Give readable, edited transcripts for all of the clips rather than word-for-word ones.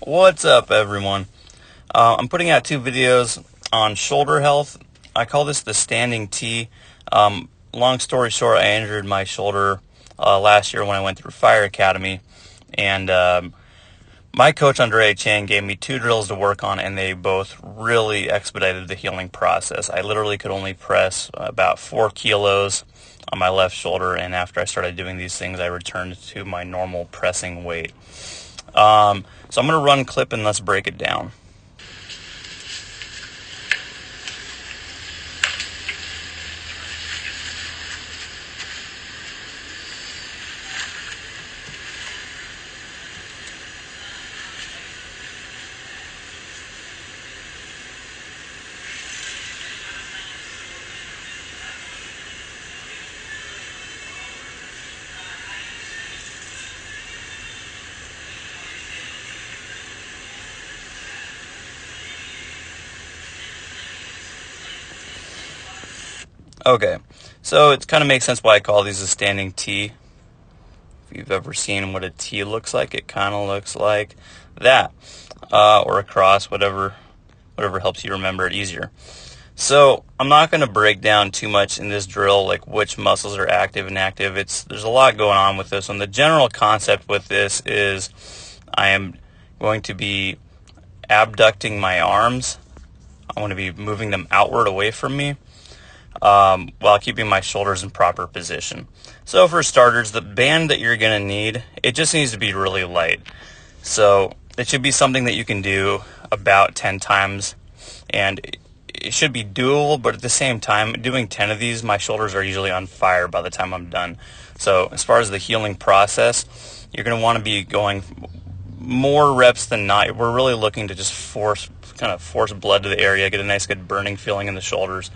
What's up, everyone? I'm putting out two videos on shoulder health. I call this the standing T. Long story short, I injured my shoulder last year when I went through fire academy, and my coach Andrea Chang gave me two drills to work on, and they both really expedited the healing process. I literally could only press about 4 kilos on my left shoulder, and after I started doing these things, I returned to my normal pressing weight. So I'm going to run a clip and let's break it down. Okay, so it kind of makes sense why I call these a standing T. If you've ever seen what a T looks like, it kind of looks like that, or a cross, whatever helps you remember it easier. So I'm not going to break down too much in this drill, like which muscles are active and inactive. There's a lot going on with this one. The general concept with this is I am going to be abducting my arms. I want to be moving them outward away from me, while keeping my shoulders in proper position. So for starters, the band that you're going to need, it just needs to be really light. So it should be something that you can do about 10 times, and it should be doable, but at the same time, doing 10 of these, my shoulders are usually on fire by the time I'm done. So as far as the healing process, you're going to want to be going more reps than not. We're really looking to just force blood to the area, get a nice good burning feeling in the shoulders.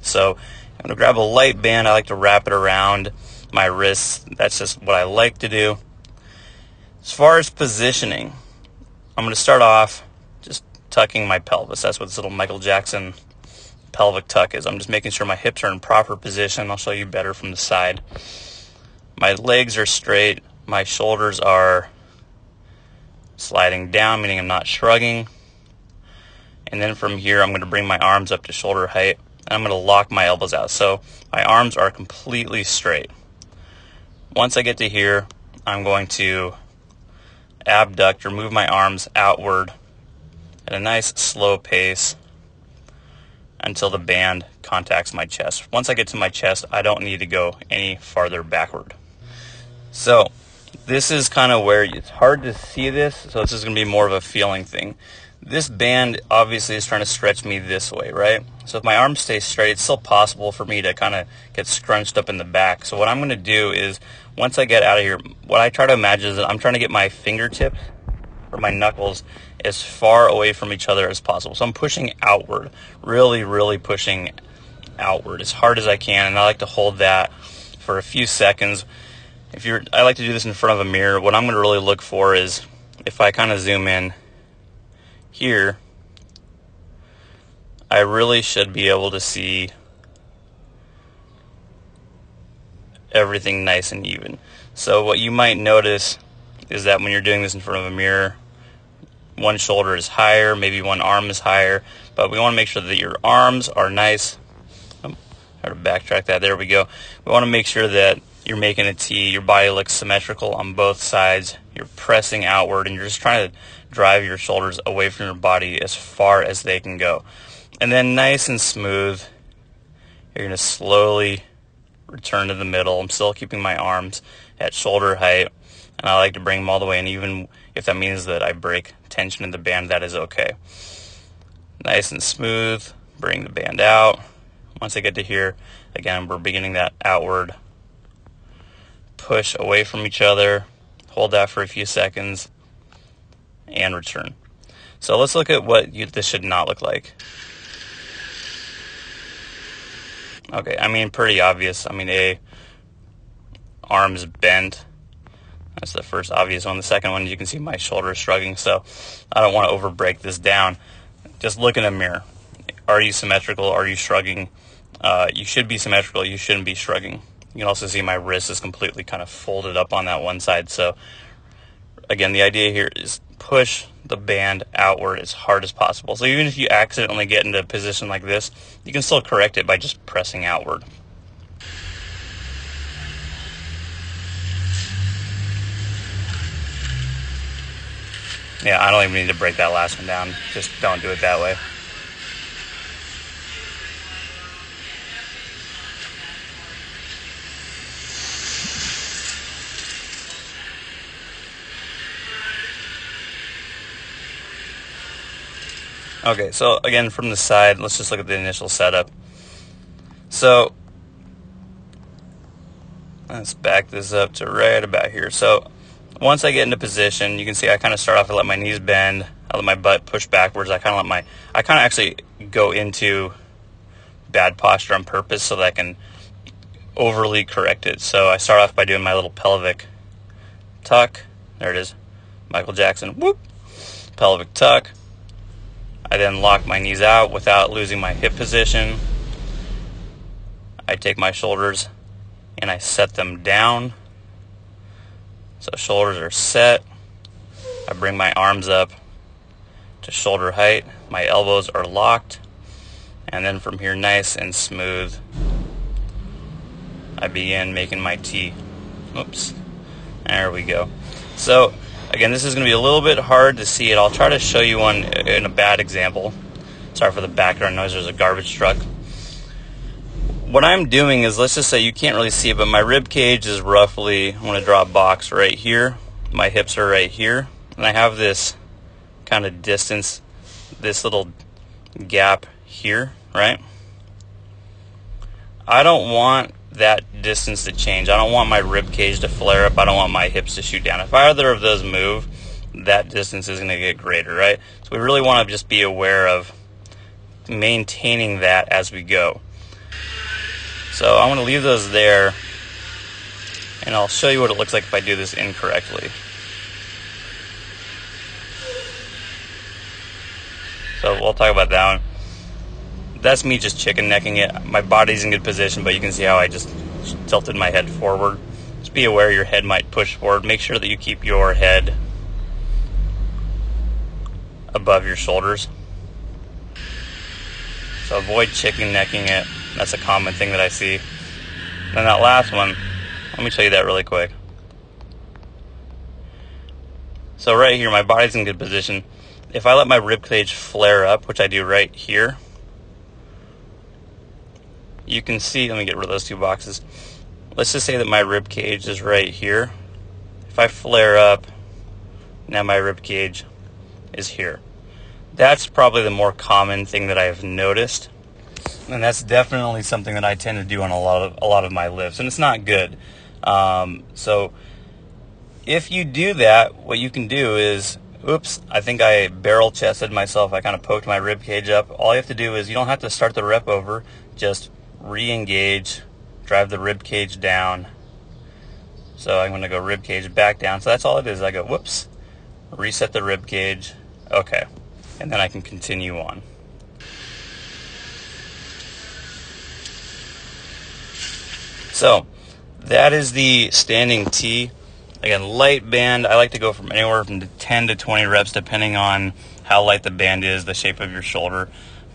So I'm going to grab a light band. I like to wrap it around my wrists. That's just what I like to do. As far as positioning, I'm going to start off just tucking my pelvis. That's what this little Michael Jackson pelvic tuck is. I'm just making sure my hips are in proper position. I'll show you better from the side. My legs are straight. My shoulders are sliding down, meaning I'm not shrugging. And then from here, I'm going to bring my arms up to shoulder height. And I'm going to lock my elbows out. So my arms are completely straight. Once I get to here, I'm going to abduct or move my arms outward at a nice slow pace until the band contacts my chest. Once I get to my chest, I don't need to go any farther backward. So this is kind of where it's hard to see this, so this is going to be more of a feeling thing. This band obviously is trying to stretch me this way, right? So if my arms stay straight, it's still possible for me to kind of get scrunched up in the back. So what I'm going to do is, once I get out of here, what I try to imagine is that I'm trying to get my fingertips or my knuckles as far away from each other as possible. So I'm pushing outward, really pushing outward as hard as I can, and I like to hold that for a few seconds. I like to do this in front of a mirror. What I'm going to really look for is, if I kind of zoom in here, I really should be able to see everything nice and even. So what you might notice is that when you're doing this in front of a mirror, one shoulder is higher, maybe one arm is higher, but we want to make sure that your arms are nice. How to backtrack that? There we go. We want to make sure that you're making a T, your body looks symmetrical on both sides, you're pressing outward, and you're just trying to drive your shoulders away from your body as far as they can go. And then nice and smooth, you're going to slowly return to the middle. I'm still keeping my arms at shoulder height, and I like to bring them all the way, and even if that means that I break tension in the band, that is okay. Nice and smooth, bring the band out. Once I get to here, again, we're beginning that outward push away from each other. Hold that for a few seconds and return. So let's look at what this should not look like. Okay, I mean, pretty obvious. I mean, arms bent. That's the first obvious one. The second one, you can see my shoulders shrugging, so I don't want to over break this down. Just look in a mirror. Are you symmetrical? Are you shrugging? You should be symmetrical. You shouldn't be shrugging. You can also see my wrist is completely kind of folded up on that one side. So again, the idea here is push the band outward as hard as possible. So even if you accidentally get into a position like this, you can still correct it by just pressing outward. Yeah, I don't even need to break that last one down. Just don't do it that way. Okay, so again, from the side, let's just look at the initial setup. So let's back this up to right about here. So once I get into position, you can see I kind of start off and let my knees bend. I let my butt push backwards. I kind of actually go into bad posture on purpose so that I can overly correct it. So I start off by doing my little pelvic tuck. There it is. Michael Jackson. Whoop. Pelvic tuck. I then lock my knees out without losing my hip position. I take my shoulders and I set them down. So shoulders are set. I bring my arms up to shoulder height. My elbows are locked. And then from here, nice and smooth, I begin making my T. Oops. There we go. So again, this is going to be a little bit hard to see it. I'll try to show you one in a bad example. Sorry for the background noise. There's a garbage truck. What I'm doing is, let's just say you can't really see it, but my rib cage is roughly, I'm going to draw a box right here. My hips are right here. And I have this kind of distance, this little gap here, right? I don't want that distance to change. I don't want my rib cage to flare up. I don't want my hips to shoot down. If either of those move, that distance is going to get greater, right? So we really want to just be aware of maintaining that as we go. So I'm going to leave those there, and I'll show you what it looks like if I do this incorrectly. So we'll talk about that one. That's me just chicken necking it. My body's in good position, but you can see how I just tilted my head forward. Just be aware your head might push forward. Make sure that you keep your head above your shoulders. So avoid chicken necking it. That's a common thing that I see. Then that last one, let me show you that really quick. So right here, my body's in good position. If I let my rib cage flare up, which I do right here, you can see, let me get rid of those two boxes. Let's just say that my rib cage is right here. If I flare up, now my rib cage is here. That's probably the more common thing that I've noticed. And that's definitely something that I tend to do on a lot of my lifts, and it's not good. So if you do that, what you can do is, oops, I think I barrel chested myself. I kind of poked my rib cage up. All you have to do is, you don't have to start the rep over. Just re-engage, drive the rib cage down. So I'm going to go rib cage back down. So that's all it is. I go, whoops, reset the rib cage. Okay, and then I can continue on. So that is the standing T. Again, light band. I like to go from anywhere from 10 to 20 reps depending on how light the band is, the shape of your shoulder.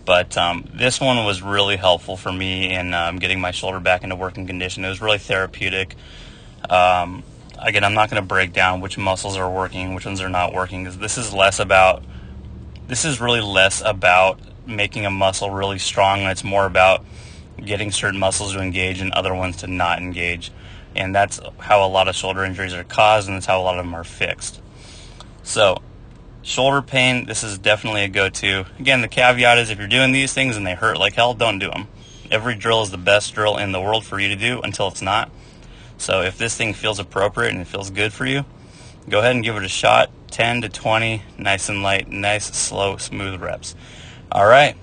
But this one was really helpful for me in getting my shoulder back into working condition. It was really therapeutic. Again, I'm not going to break down which muscles are working, which ones are not working, because this is really less about making a muscle really strong, and it's more about getting certain muscles to engage and other ones to not engage. And that's how a lot of shoulder injuries are caused, and that's how a lot of them are fixed. So shoulder pain, this is definitely a go-to. Again, the caveat is if you're doing these things and they hurt like hell, don't do them. Every drill is the best drill in the world for you to do until it's not. So if this thing feels appropriate and it feels good for you, go ahead and give it a shot. 10 to 20, nice and light, nice, slow, smooth reps. All right.